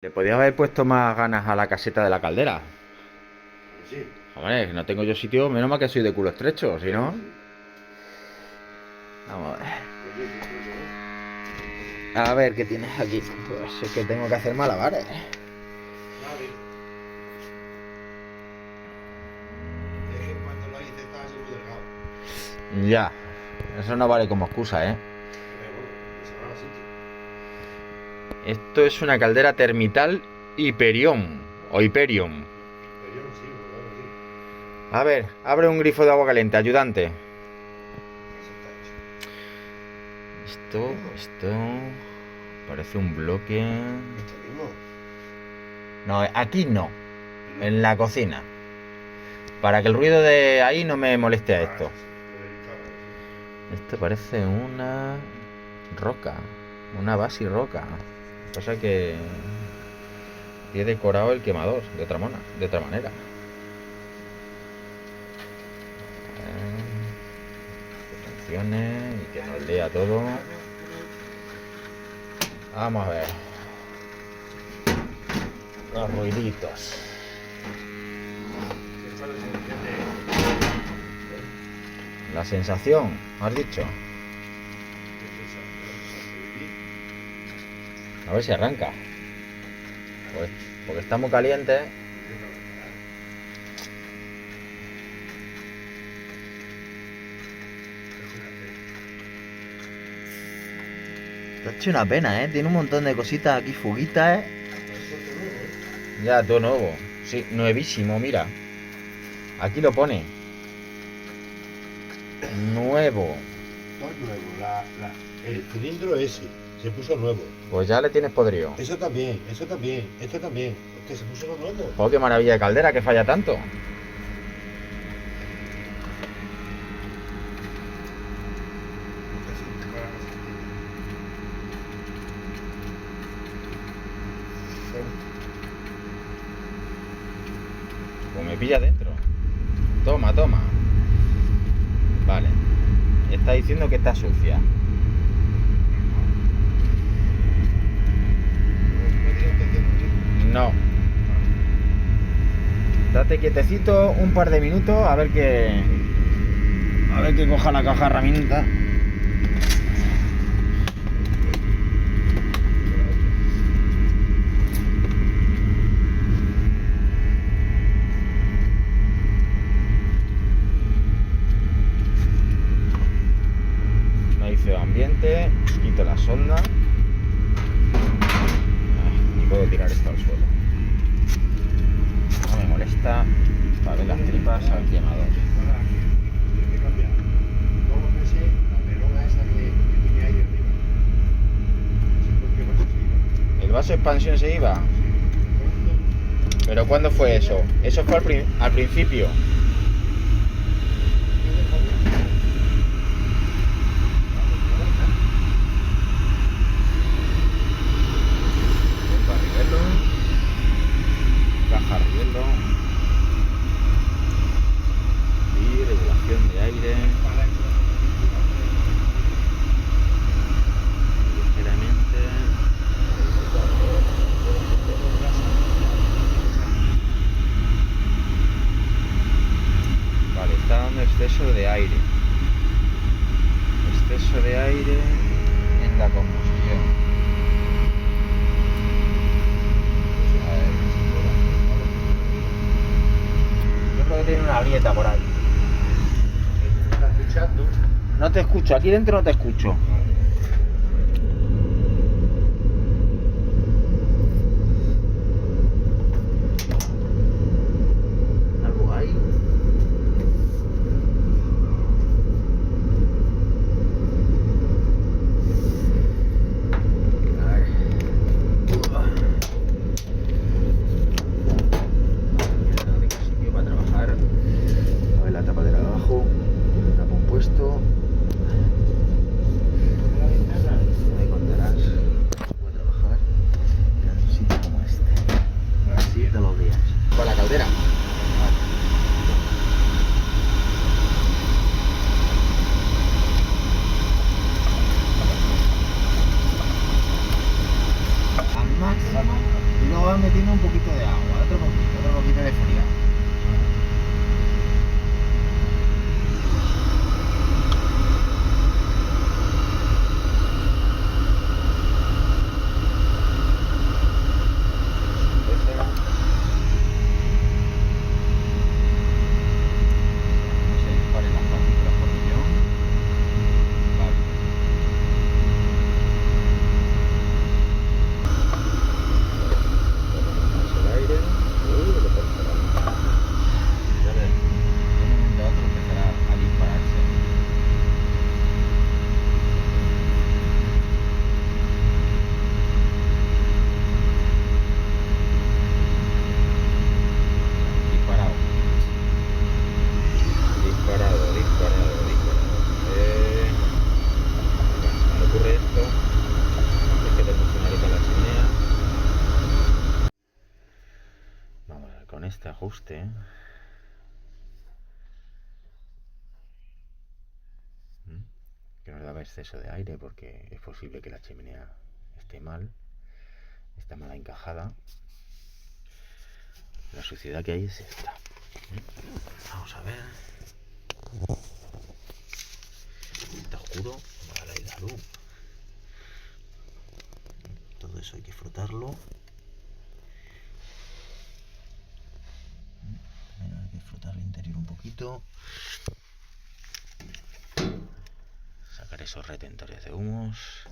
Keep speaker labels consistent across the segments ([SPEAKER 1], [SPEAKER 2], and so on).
[SPEAKER 1] Le podía haber puesto más ganas a la caseta de la caldera.
[SPEAKER 2] Sí.
[SPEAKER 1] Hombre, no tengo yo sitio, menos mal que soy de culo estrecho, si no. Vamos a ver. A ver qué tienes aquí. Pues es que tengo que hacer malabares.
[SPEAKER 2] Vale. Es que cuando lo hice estaba seguro delgado.
[SPEAKER 1] Ya. Eso no vale como excusa, ¿eh?
[SPEAKER 2] Pero bueno, se va al sitio.
[SPEAKER 1] Esto es una caldera termital Hyperion. O Hyperion.
[SPEAKER 2] Pero yo no sigo, claro, sí.
[SPEAKER 1] A ver, abre un grifo de agua caliente, ayudante.
[SPEAKER 2] Eso está hecho.
[SPEAKER 1] Esto. Parece un bloque.
[SPEAKER 2] Esto mismo.
[SPEAKER 1] No, aquí no. En la cocina. Para que el ruido de ahí no me moleste a esto. Esto parece una roca. Una base roca. Cosa que he decorado el quemador de otra manera. Funciones y que nos lea todo. Vamos a ver. Los ruiditos. La sensación, ¿has dicho? A ver si arranca. Pues, porque está muy caliente. Te ha hecho una pena, ¿eh? Tiene un montón de cositas aquí, fuguitas, ¿eh? Ya, todo nuevo. Sí, nuevísimo, mira. Aquí lo pone. Nuevo.
[SPEAKER 2] No es nuevo, el cilindro ese se puso nuevo.
[SPEAKER 1] Pues ya le tienes podrido.
[SPEAKER 2] Eso también, esto también. Hostia, se puso nuevo.
[SPEAKER 1] Oh, qué maravilla de caldera, que falla tanto. Pues me pilla dentro. Toma, toma. Vale. Está diciendo que está sucia. No. Date quietecito un par de minutos a ver que coja la caja herramienta. No hice ambiente, quito la sonda. Ni puedo tirar esto al suelo. No me molesta para ver las tripas al quemador. ¿El vaso de expansión se iba? ¿Pero cuándo fue eso? Eso fue al principio. Caja rielo y regulación de aire ligeramente. Vale, está dando exceso de aire en la combustión. A ver. Yo creo que tiene una grieta por ahí.
[SPEAKER 2] ¿Estás escuchando?
[SPEAKER 1] No te escucho, aquí dentro no te escucho. ¿Algo hay? A ver. No tengo sitio para trabajar. A ver la tapadera de abajo. El tapón puesto. metiendo un poquito de agua, otro poquito de fría. Con este ajuste que nos daba exceso de aire, porque es posible que la chimenea esté mal, está mal encajada. La suciedad que hay es esta. Vamos a ver. Está oscuro, vale, hay la luz. Todo eso hay que frotarlo. Hay que frotar el interior un poquito. Sacar esos retentores de humos.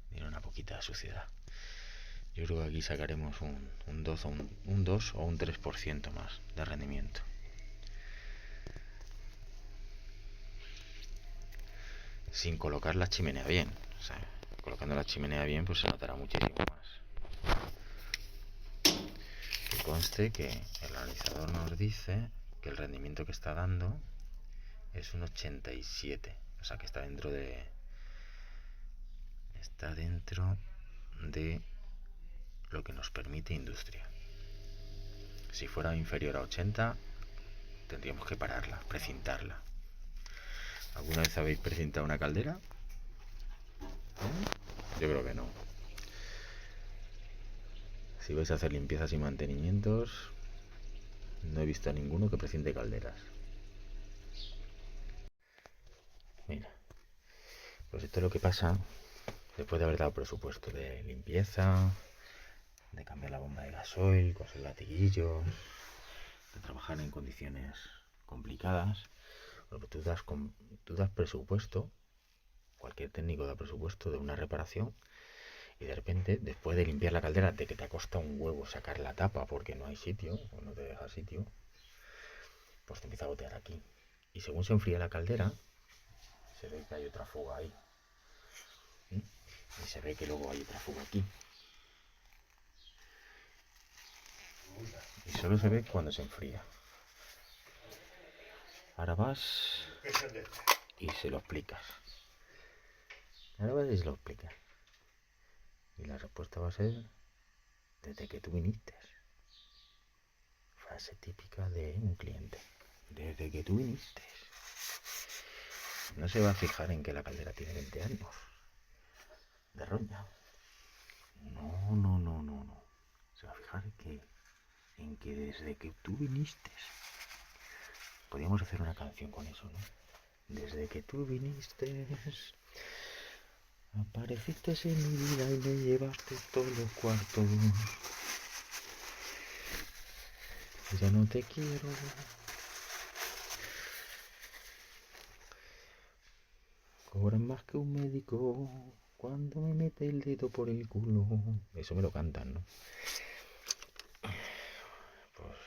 [SPEAKER 1] Tiene una poquita de suciedad. Yo creo que aquí sacaremos un 2 o un 3% más de rendimiento. Sin colocar la chimenea bien. O sea, colocando la chimenea bien, pues se notará muchísimo más. Que conste que el analizador nos dice que el rendimiento que está dando es un 87. O sea, que está dentro de lo que nos permite industria. Si fuera inferior a 80, tendríamos que pararla, precintarla. ¿Alguna vez habéis precintado una caldera? Yo creo que no. Si vais a hacer limpiezas y mantenimientos, no he visto a ninguno que precinte calderas. Mira, pues esto es lo que pasa después de haber dado presupuesto de limpieza, de cambiar la bomba de gasoil, coser latiguillos, de trabajar en condiciones complicadas. Bueno, pues tú das presupuesto, cualquier técnico da presupuesto de una reparación, y de repente, después de limpiar la caldera, de que te ha costado un huevo sacar la tapa porque no hay sitio, o no te deja sitio, pues te empieza a gotear aquí. Y según se enfría la caldera, se ve que hay otra fuga ahí. Y se ve que luego hay otra fuga aquí. Y solo se ve cuando se enfría. Ahora vas y se lo explicas. Ahora vas y se lo explicas. Y la respuesta va a ser: desde que tú viniste. Frase típica de un cliente. Desde que tú viniste. No se va a fijar en que la caldera tiene 20 años de roña. No. Se va a fijar en que desde que tú viniste. Podríamos hacer una canción con eso, ¿no? Desde que tú viniste, apareciste en mi vida y me llevaste todos los cuartos. Ya no te quiero. Cobras más que un médico cuando me mete el dedo por el culo. Eso me lo cantan, ¿no? Pues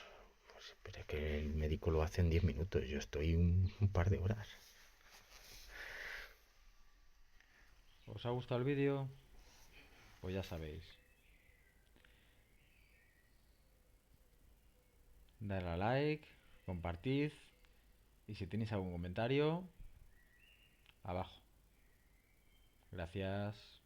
[SPEAKER 1] pero es que el médico lo hace en 10 minutos. Yo estoy un par de horas.
[SPEAKER 3] ¿Os ha gustado el vídeo? Pues ya sabéis. Dale a like, compartid y si tenéis algún comentario, abajo. Gracias.